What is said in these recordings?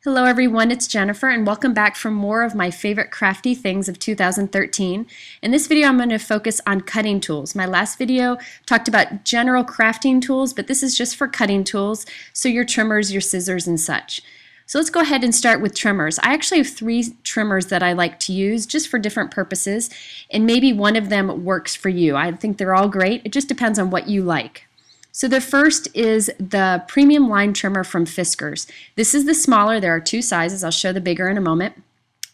Hello everyone, it's Jennifer and welcome back for more of my favorite crafty things of 2013. In this video I'm going to focus on cutting tools. My last video talked about general crafting tools, but this is just for cutting tools, so your trimmers, your scissors, and such. So let's go ahead and start with trimmers. I actually have 3 trimmers that I like to use just for different purposes, and maybe one of them works for you. I think they're all great. It just depends on what you like. So the first is the premium line trimmer from Fiskars. This is the smaller. There are 2 sizes. I'll show the bigger in a moment.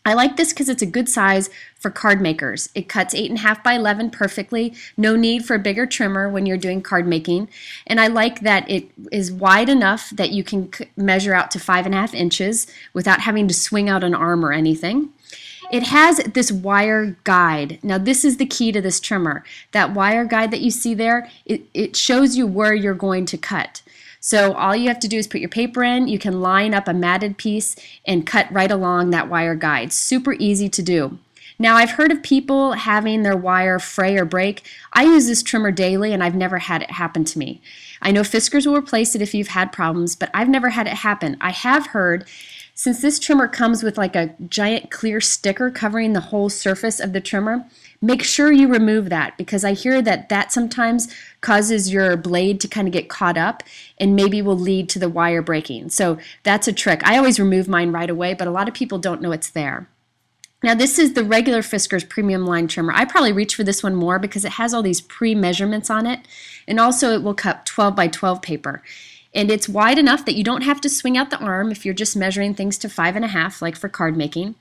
I like this because it's a good size for card makers. It cuts 8.5 by 11 perfectly. No need for a bigger trimmer when you're doing card making. And I like that it is wide enough that you can measure out to 5.5 inches without having to swing out an arm or anything. It has this wire guide. Now this is the key to this trimmer. That wire guide that you see there, it shows you where you're going to cut. So all you have to do is put your paper in, you can line up a matted piece and cut right along that wire guide. Super easy to do. Now I've heard of people having their wire fray or break. I use this trimmer daily and I've never had it happen to me. I know Fiskars will replace it if you've had problems, but I've never had it happen. I have heard, since this trimmer comes with like a giant clear sticker covering the whole surface of the trimmer, make sure you remove that, because I hear that sometimes causes your blade to kind of get caught up and maybe will lead to the wire breaking. So that's a trick. I always remove mine right away, but a lot of people don't know it's there. Now this is the regular Fiskars premium line trimmer. I probably reach for this one more because it has all these pre-measurements on it, and also it will cut 12 by 12 paper. And it's wide enough that you don't have to swing out the arm if you're just measuring things to 5.5, like for card making.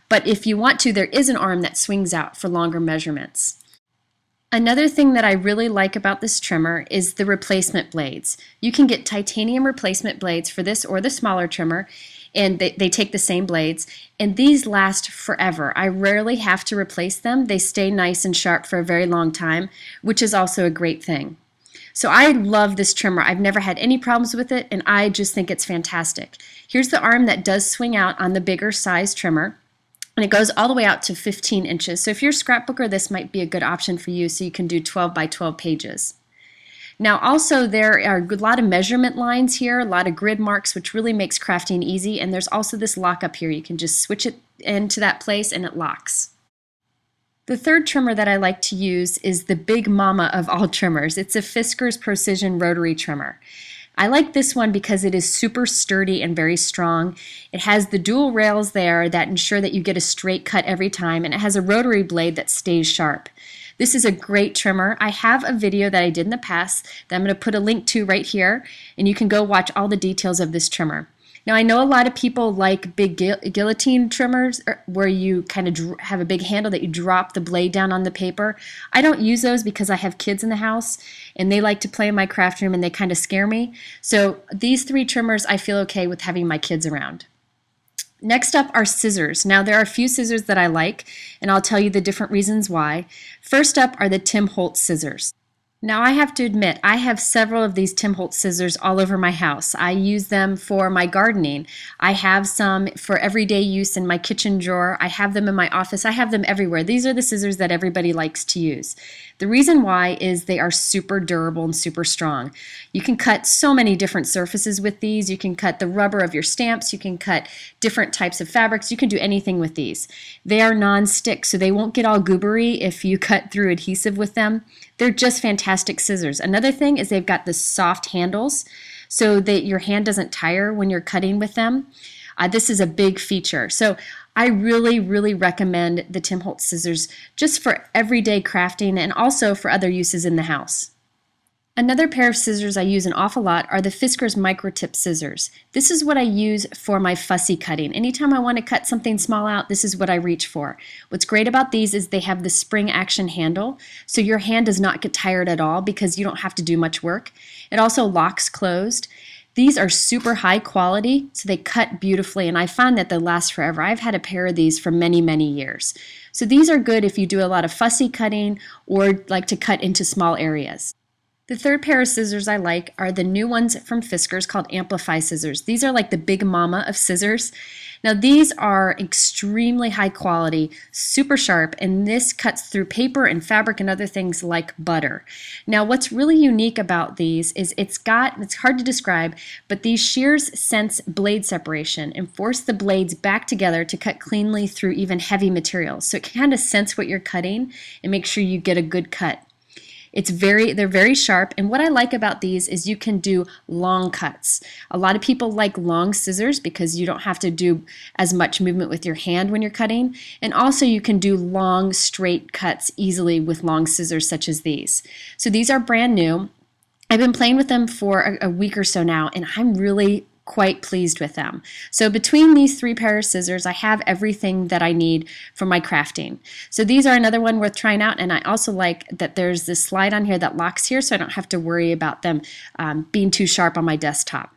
But if you want to, there is an arm that swings out for longer measurements. Another thing that I really like about this trimmer is the replacement blades. You can get titanium replacement blades for this or the smaller trimmer, and they take the same blades, and these last forever. I rarely have to replace them. They stay nice and sharp for a very long time, which is also a great thing. So I love this trimmer. I've never had any problems with it, and I just think it's fantastic. Here's the arm that does swing out on the bigger size trimmer, and it goes all the way out to 15 inches. So if you're a scrapbooker, this might be a good option for you, so you can do 12 by 12 pages. Now also there are a lot of measurement lines here, a lot of grid marks, which really makes crafting easy, and there's also this lock up here. You can just switch it into that place and it locks. The third trimmer that I like to use is the big mama of all trimmers. It's a Fiskars Procision rotary trimmer. I like this one because it is super sturdy and very strong. It has the dual rails there that ensure that you get a straight cut every time, and it has a rotary blade that stays sharp. This is a great trimmer. I have a video that I did in the past that I'm going to put a link to right here, and you can go watch all the details of this trimmer. Now I know a lot of people like big guillotine trimmers where you kind of have a big handle that you drop the blade down on the paper. I don't use those because I have kids in the house and they like to play in my craft room and they kind of scare me. So these 3 trimmers I feel okay with having my kids around. Next up are scissors. Now there are a few scissors that I like, and I'll tell you the different reasons why. First up are the Tim Holtz scissors. Now I have to admit, I have several of these Tim Holtz scissors all over my house. I use them for my gardening. I have some for everyday use in my kitchen drawer. I have them in my office. I have them everywhere. These are the scissors that everybody likes to use. The reason why is they are super durable and super strong. You can cut so many different surfaces with these. You can cut the rubber of your stamps. You can cut different types of fabrics. You can do anything with these. They are non-stick, so they won't get all goobery if you cut through adhesive with them. They're just fantastic scissors. Another thing is they've got the soft handles so that your hand doesn't tire when you're cutting with them. This is a big feature. So I really, really recommend the Tim Holtz scissors just for everyday crafting and also for other uses in the house. Another pair of scissors I use an awful lot are the Fiskars microtip scissors. This is what I use for my fussy cutting. Anytime I want to cut something small out, this is what I reach for. What's great about these is they have the spring action handle, so your hand does not get tired at all because you don't have to do much work. It also locks closed. These are super high quality, so they cut beautifully, and I find that they last forever. I've had a pair of these for many, many years. So these are good if you do a lot of fussy cutting or like to cut into small areas. The third pair of scissors I like are the new ones from Fiskars called Amplify scissors. These are like the big mama of scissors. Now these are extremely high quality, super sharp, and this cuts through paper and fabric and other things like butter. Now what's really unique about these is it's hard to describe, but these shears sense blade separation and force the blades back together to cut cleanly through even heavy materials. So it can kind of sense what you're cutting and make sure you get a good cut. They're very sharp, and what I like about these is you can do long cuts. A lot of people like long scissors because you don't have to do as much movement with your hand when you're cutting, and also you can do long straight cuts easily with long scissors such as these. So these are brand new. I've been playing with them for a week or so now, and I'm really quite pleased with them. So between these three pairs of scissors, I have everything that I need for my crafting. So these are another one worth trying out, and I also like that there's this slide on here that locks here, so I don't have to worry about them being too sharp on my desktop.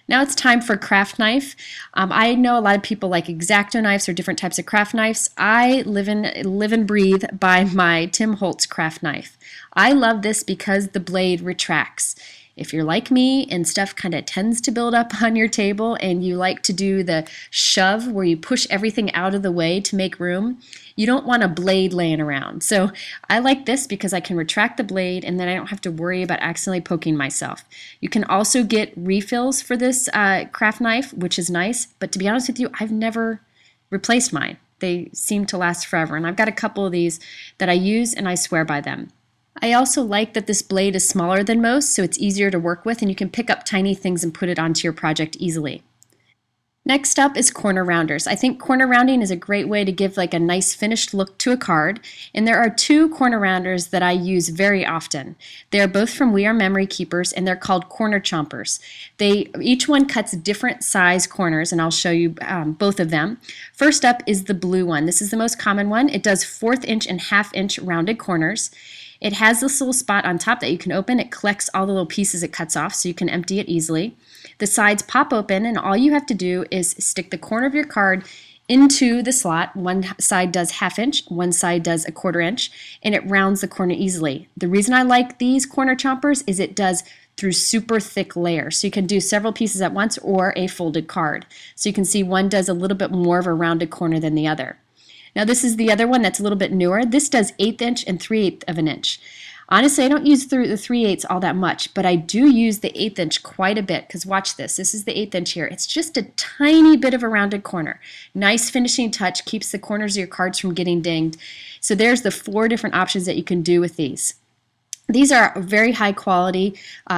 Now it's time for craft knife. I know a lot of people like X-Acto knives or different types of craft knives. I live and breathe by my Tim Holtz craft knife. I love this because the blade retracts. If you're like me and stuff kind of tends to build up on your table and you like to do the shove where you push everything out of the way to make room, you don't want a blade laying around. So I like this because I can retract the blade and then I don't have to worry about accidentally poking myself. You can also get refills for this craft knife, which is nice, but to be honest with you, I've never replaced mine. They seem to last forever, and I've got a couple of these that I use and I swear by them. I also like that this blade is smaller than most, so it's easier to work with and you can pick up tiny things and put it onto your project easily. Next up is corner rounders. I think corner rounding is a great way to give like a nice finished look to a card, and there are two corner rounders that I use very often. They are both from We Are Memory Keepers, and they're called corner chompers. Each one cuts different size corners, and I'll show you both of them. First up is the blue one. This is the most common one. It does 1/4 inch and 1/2 inch rounded corners. It has this little spot on top that you can open. It collects all the little pieces it cuts off so you can empty it easily. The sides pop open, and all you have to do is stick the corner of your card into the slot. One side does 1/2 inch, one side does 1/4 inch, and it rounds the corner easily. The reason I like these corner chompers is it does through super thick layers. So you can do several pieces at once or a folded card. So you can see one does a little bit more of a rounded corner than the other. Now this is the other one that's a little bit newer. This does 1/8 inch and 3/8 of an inch. Honestly, I don't use the 3/8 all that much, but I do use the 1/8 inch quite a bit, because watch this. This is the 1/8 inch here. It's just a tiny bit of a rounded corner. Nice finishing touch, keeps the corners of your cards from getting dinged. So there's the 4 different options that you can do with these. These are very high quality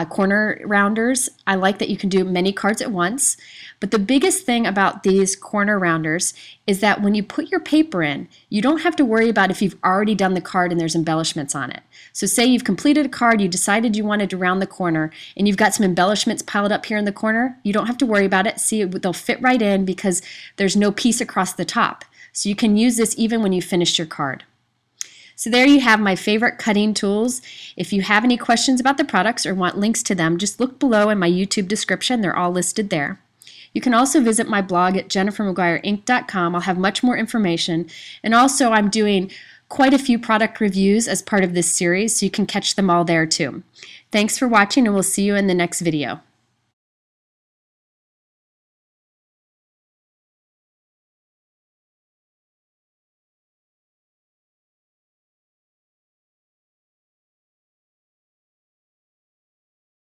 corner rounders. I like that you can do many cards at once. But the biggest thing about these corner rounders is that when you put your paper in, you don't have to worry about if you've already done the card and there's embellishments on it. So say you've completed a card, you decided you wanted to round the corner, and you've got some embellishments piled up here in the corner, you don't have to worry about it. See, they'll fit right in because there's no piece across the top. So you can use this even when you finish your card. So there you have my favorite cutting tools. If you have any questions about the products or want links to them, just look below in my YouTube description. They're all listed there. You can also visit my blog at jennifermcguireinc.com. I'll have much more information. And also I'm doing quite a few product reviews as part of this series, so you can catch them all there too. Thanks for watching, and we'll see you in the next video.